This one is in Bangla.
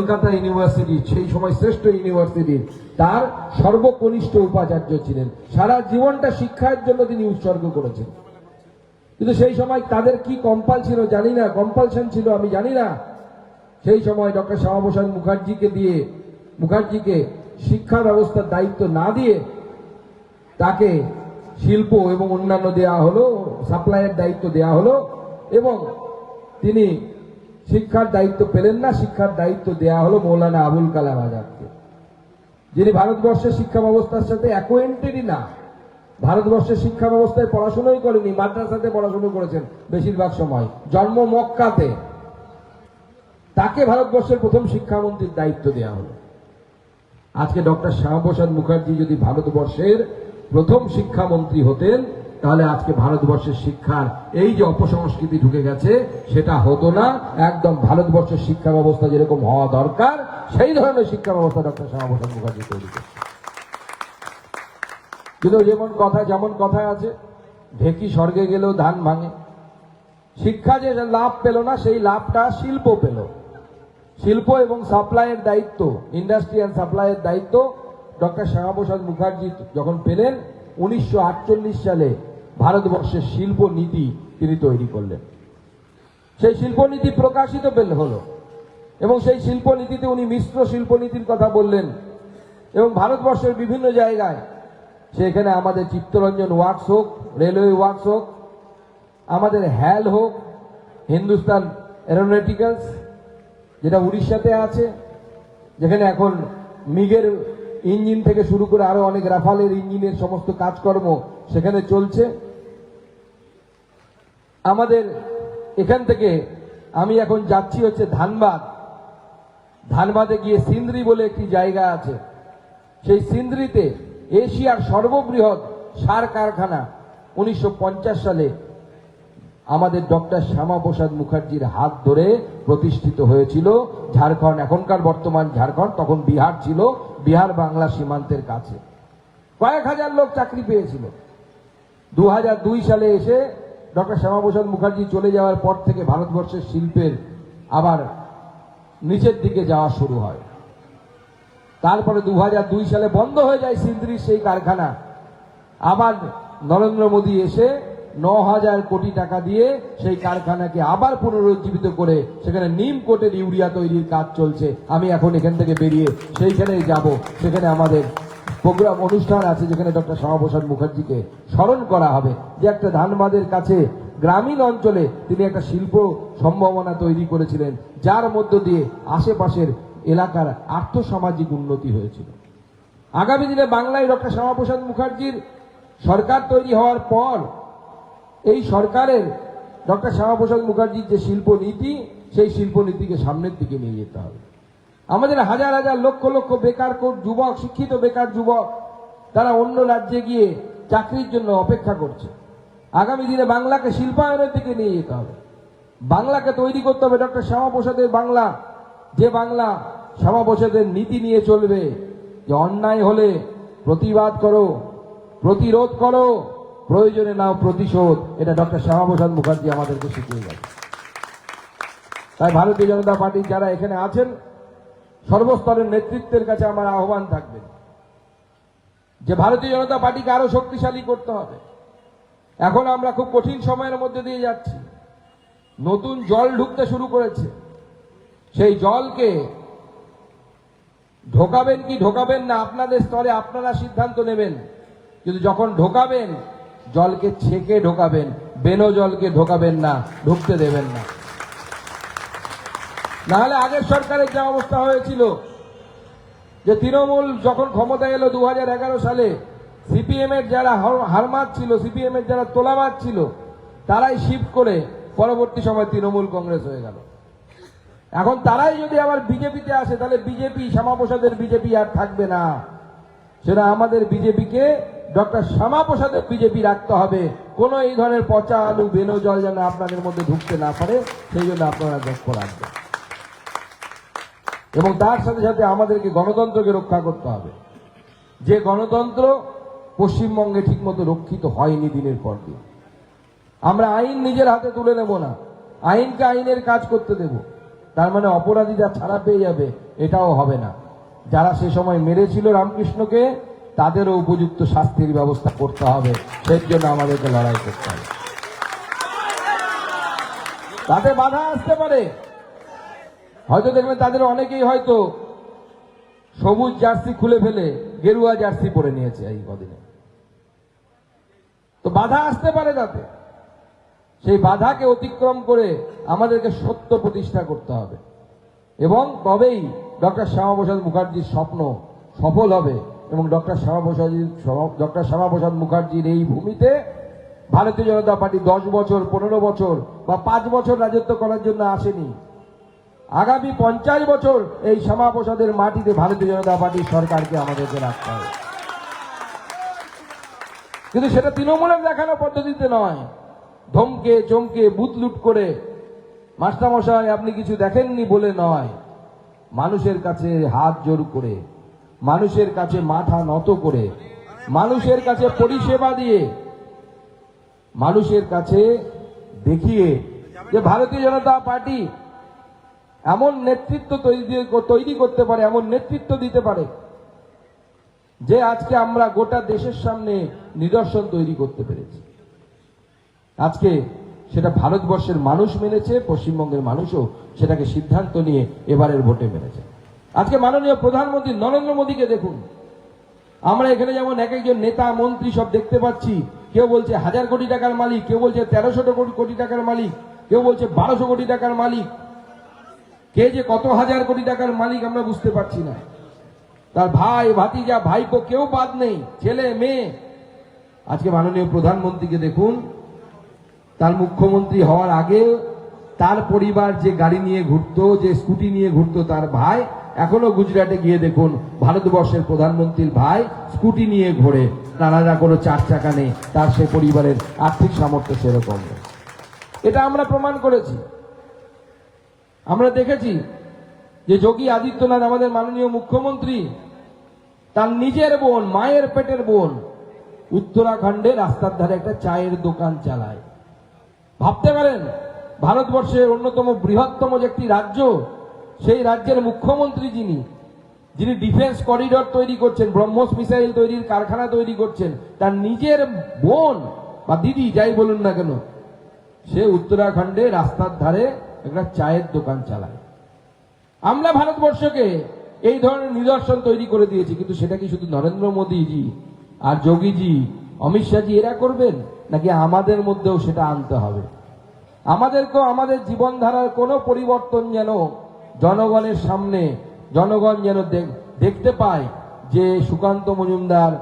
কলকাতা ইউনিভার্সিটি, সেই সময় শ্রেষ্ঠ ইউনিভার্সিটির তার সর্বকনিষ্ঠ উপাচার্য ছিলেন। সারা জীবনটা শিক্ষার জন্য তিনি উৎসর্গ করেছেন। কিন্তু সেই সময় তাদের কি কম্পালশন ছিল আমি জানি না। সেই সময় ডক্টর শ্যামাপ্রসাদ মুখার্জিকে শিক্ষা ব্যবস্থার দায়িত্ব না দিয়ে তাকে শিল্প এবং অন্যান্য দেয়া হলো, সাপ্লাইয়ের দায়িত্ব দেয়া হলো, এবং তিনি শিক্ষার দায়িত্ব পেলেন না। শিক্ষার দায়িত্ব দেয়া হলো মৌলানা আবুল কালাম আজাদকে, যিনি ভারতবর্ষের শিক্ষা ব্যবস্থার সাথে অ্যাকোয়েন্টেডই না। ভারতবর্ষের শিক্ষা ব্যবস্থায় পড়াশোনাই করেনি, মাদ্রাসাতে পড়াশোনা করেছেন বেশিরভাগ সময়, জন্ম মক্কাতে। তাকে ভারতবর্ষের প্রথম শিক্ষামন্ত্রীর দায়িত্ব দেওয়া হলো। আজকে ডক্টর শ্যামাপ্রসাদ মুখার্জি যদি ভারতবর্ষের প্রথম শিক্ষামন্ত্রী হতেন, তাহলে আজকে ভারতবর্ষের শিক্ষার এই যে অপসংস্কৃতি ঢুকে গেছে সেটা হতো না। একদম ভারতবর্ষের শিক্ষা ব্যবস্থা যেরকম হওয়া দরকার সেই ধরনের শিক্ষা ব্যবস্থা ডক্টর শ্যামাপ্রসাদ মুখার্জি তৈরি করছে। কিন্তু যেমন কথায় আছে, ঢেকি স্বর্গে গেলেও ধান ভাঙে। শিক্ষা যে লাভ পেল না, সেই লাভটা শিল্প পেল। শিল্প এবং সাপ্লাইয়ের দায়িত্ব, ইন্ডাস্ট্রি অ্যান্ড সাপ্লাইয়ের দায়িত্ব ডক্টর শ্যামাপ্রসাদ মুখার্জি যখন পেলেন, 1948 সালে ভারতবর্ষের শিল্প নীতি তিনি তৈরি করলেন। সেই শিল্পনীতি প্রকাশিত হলো এবং সেই শিল্পনীতিতে উনি মিশ্র শিল্পনীতির কথা বললেন। এবং ভারতবর্ষের বিভিন্ন জায়গায়, সেখানে আমাদের চিত্তরঞ্জন ওয়ার্কস হোক, রেলওয়ে ওয়ার্কস হোক, আমাদের হ্যাল হোক, হিন্দুস্তান এরোনটিক্যালস যেটা উড়িষ্যাতে আছে, যেখানে এখন মিগের ইঞ্জিন থেকে শুরু করে আরো অনেক রাফালের ইঞ্জিনের সমস্ত কাজকর্ম সেখানে চলছে। আমাদের এখান থেকে আমি এখন যাচ্ছি হচ্ছে ধানবাদে গিয়ে সিন্দ্রি বলে একটি জায়গা আছে। সেই সিন্দ্রিতে এশিয়ার সর্ববৃহৎ সার কারখানা 1950 সালে আমাদের ডক্টর শ্যামাপ্রসাদ মুখার্জির হাত ধরে প্রতিষ্ঠিত হয়েছিল। ঝাড়খণ্ড, এখনকার বর্তমান ঝাড়খণ্ড, তখন বিহার ছিল, বিহার বাংলা সীমান্তের কাছে। কয়েক হাজার লোক চাকরি পেয়েছিল। 2002 সালে এসে ডক্টর শ্যামাপ্রসাদ মুখার্জি চলে যাওয়ার পর থেকে ভারতবর্ষের শিল্পের আবার নিচের দিকে যাওয়া শুরু হয়। তারপরে 2002 সালে বন্ধ হয়ে যায় সিন্দ্রির সেই কারখানা। আবার নরেন্দ্র মোদী এসে 9,000 কোটি টাকা দিয়ে সেই কারখানাকে আবার পুনরুজ্জীবিত করে সেখানে নিম কোটের ইউরিয়া তৈরির কাজ চলছে। আমি এখন এখান থেকে বেরিয়ে সেইখানে যাব। সেখানে আমাদের প্রোগ্রাম অনুষ্ঠান আছে, যেখানে ডক্টর শ্যামাপ্রসাদ মুখার্জিকে স্মরণ করা হবে, যে একটা ধানবাদের কাছে গ্রামীণ অঞ্চলে তিনি একটা শিল্প সম্ভাবনা তৈরি করেছিলেন, যার মধ্য দিয়ে আশেপাশের এলাকার আর্থসামাজিক উন্নতি হয়েছিল। আগামী দিনে বাংলায় ডক্টর শ্যামাপ্রসাদ মুখার্জির সরকার তৈরি হওয়ার পর এই সরকারের ডক্টর শ্যামাপ্রসাদ মুখার্জির যে শিল্পনীতি, সেই শিল্পনীতিকে সামনের দিকে নিয়ে যেতে হবে। আমাদের হাজার হাজার লক্ষ লক্ষ বেকার যুবক, শিক্ষিত বেকার যুবক, তারা অন্য রাজ্যে গিয়ে চাকরির জন্য অপেক্ষা করছে। আগামী দিনে বাংলাকে শিল্পায়নের দিকে নিয়ে যেতে হবে। বাংলাকে তৈরি করতে হবে ডক্টর শ্যামাপ্রসাদের বাংলা, যে বাংলা শ্যামাপ্রসাদের নীতি নিয়ে চলবে, যে অন্যায় হলে প্রতিবাদ করো, প্রতিরোধ করো, প্রয়োজনে নাও প্রতিশোধ। এটা ডক্টর শ্যামাপ্রসাদ মুখার্জি আমাদেরকে শিখিয়ে গেছে। তাই ভারতীয় জনতা পার্টির যারা এখানে আছেন, সর্বস্তরের নেতৃত্বের কাছে আমার আহ্বান থাকবে যে ভারতীয় জনতা পার্টিকে আরো শক্তিশালী করতে হবে। এখন আমরা খুব কঠিন সময়ের মধ্যে দিয়ে যাচ্ছি। নতুন জল ঢুকতে শুরু করেছে। সেই জলকে ঢোকাবেন কি ঢোকাবেন না, আপনাদের স্তরে আপনারা সিদ্ধান্ত নেবেন। কিন্তু যখন ঢোকাবেন, জলকে ছেঁকে ঢোকাবেন, বেনো জলকে ঢোকাবেন না, ঢুকতে দেবেন না। নাহলে আগের সরকারের যা অবস্থা হয়েছিল, যে তৃণমূল যখন ক্ষমতা এলো 2011 সালে, সিপিএম এর যারা হারমাত ছিল, সিপিএম এর যারা তোলামাত ছিল, তারাই শিফট করে পরবর্তী সময় তৃণমূল কংগ্রেস হয়ে গেল। এখন তারাই যদি আবার বিজেপিতে আসে, তাহলে বিজেপি, শ্যামাপ্রসাদের বিজেপি আর থাকবে না। সেটা আমাদের বিজেপিকে ডক্টর শ্যামাপ্রসাদের বিজেপি রাখতে হবে। কোন এই ধরনের পচা আলু, বেনো জল যেন আপনাদের মধ্যে ঢুকতে না পারে, সেই জন্য আপনারা লক্ষ্য রাখবেন। এবং তার সাথে সাথে আমাদেরকে গণতন্ত্রকে রক্ষা করতে হবে, যে গণতন্ত্র পশ্চিমবঙ্গে ঠিকমতো রক্ষিত হয়নি দিনের পর দিন। আমরা আইন নিজের হাতে তুলে নেব না, আইনকে আইনের কাজ করতে দেব। তার মানে অপরাধীরা ছাড়া পেয়ে যাবে, এটাও হবে না। যারা সে সময় মেরেছিল রামকৃষ্ণকে তাদেরও উপযুক্ত শাস্তির ব্যবস্থা করতে হবে, সেই জন্য আমাদেরকে লড়াই করতে হবে। তাতে বাধা আসতে পারে, হয়তো দেখবেন তাদের অনেকেই হয়তো সবুজ জার্সি খুলে ফেলে গেরুয়া জার্সি পরে নিয়েছে এই কদিনে, তো বাধা আসতে পারে। তাতে সেই বাধাকে অতিক্রম করে আমাদেরকে সত্য প্রতিষ্ঠা করতে হবে, এবং তবেই ডক্টর শ্যামাপ্রসাদ মুখার্জির স্বপ্ন সফল হবে। এবং ডক্টর শ্যামাপ্রসাদ মুখার্জির এই ভূমিতে ভারতীয় জনতা পার্টি 10 বছর 15 বছর বা 5 বছর রাজত্ব করার জন্য আসেনি। আগামী 50 বছর এই শ্যামাপ্রসাদের মাটিতে ভারতীয় জনতা পার্টির সরকারকে আমাদেরকে রাখতে হবে। কিন্তু সেটা তৃণমূলের দেখানো পদ্ধতিতে নয়, ধমকে চমকে বুথ লুট করে মাস্টারমশাই আপনি কিছু দেখেননি বলে নয়, মানুষের কাছে হাত জোর করে, মানুষের কাছে মাথা নত করে, মানুষের কাছে পরিষেবা দিয়ে, মানুষের কাছে দেখিয়ে যে ভারতীয় জনতা পার্টি এমন নেতৃত্ব তৈরি করতে পারে, এমন নেতৃত্ব দিতে পারে যে আজকে আমরা গোটা দেশের সামনে নিদর্শন তৈরি করতে পেরেছি। আজকে সেটা ভারতবর্ষের মানুষ মেনেছে, পশ্চিমবঙ্গের মানুষও সেটাকে সিদ্ধান্ত নিয়ে এবারের ভোটে মেনেছে। আজকে মাননীয় প্রধানমন্ত্রী নরেন্দ্র মোদীকে দেখুন, আমরা এখানে যেমন এক একজন নেতা মন্ত্রী সব দেখতে পাচ্ছি, কেউ বলছে 1000 কোটি টাকার মালিক, কেউ বলছে 1300 কোটি টাকার মালিক, কেউ বলছে 1200 কোটি টাকার মালিক, কে যে কত হাজার কোটি টাকার মালিক আমরা বুঝতে পারছি না। তার ভাই ভাতিজা ভাইপো কেউ বাদ নেই, ছেলে মেয়ে। আজকে মাননীয় প্রধানমন্ত্রীকে দেখুন, তার মুখ্যমন্ত্রী হওয়ার আগে তার পরিবার যে গাড়ি নিয়ে ঘুরতো, যে স্কুটি নিয়ে ঘুরতো তার ভাই, এখনো গুজরাটে গিয়ে দেখুন ভারতবর্ষের প্রধানমন্ত্রীর ভাই স্কুটি নিয়ে ঘোরে, নানা কোনো 4 চাকা নেই, তার সে পরিবারের আর্থিক সামর্থ্য সেরকম নেই। এটা আমরা প্রমাণ করেছি। আমরা দেখেছি যে যোগী আদিত্যনাথ আমাদের মাননীয় মুখ্যমন্ত্রী তার নিজের বোন, মায়ের পেটের বোন, উত্তরাখণ্ডে রাস্তার ধারে একটা চায়ের দোকান চালায়। ভাবতে পারেন, ভারতবর্ষের অন্যতম বৃহত্তম যে একটি রাজ্য, সেই রাজ্যের মুখ্যমন্ত্রী যিনি ডিফেন্স করিডর তৈরি করছেন, ব্রহ্মোস মিসাইল তৈরির কারখানা তৈরি করছেন, তার নিজের বোন বা দিদি যাই বলুন না কেন, সে উত্তরাখণ্ডে রাস্তার ধারে একটা চায়ের দোকান চালায়। আমরা ভারতবর্ষকে এই ধরনের নিদর্শন তৈরি করে দিয়েছি, কিন্তু সেটা কি শুধু নরেন্দ্র মোদীজি আর যোগীজি, অমিত শাহজি এরা করবেন, নাকি আমাদের মধ্যেও সেটা আনতে হবে? আমাদেরকেও আমাদের জীবনধারার কোনো পরিবর্তন যেন জনগণের সামনে, জনগণ যেন দেখতে পায় যে সুকান্ত মজুমদার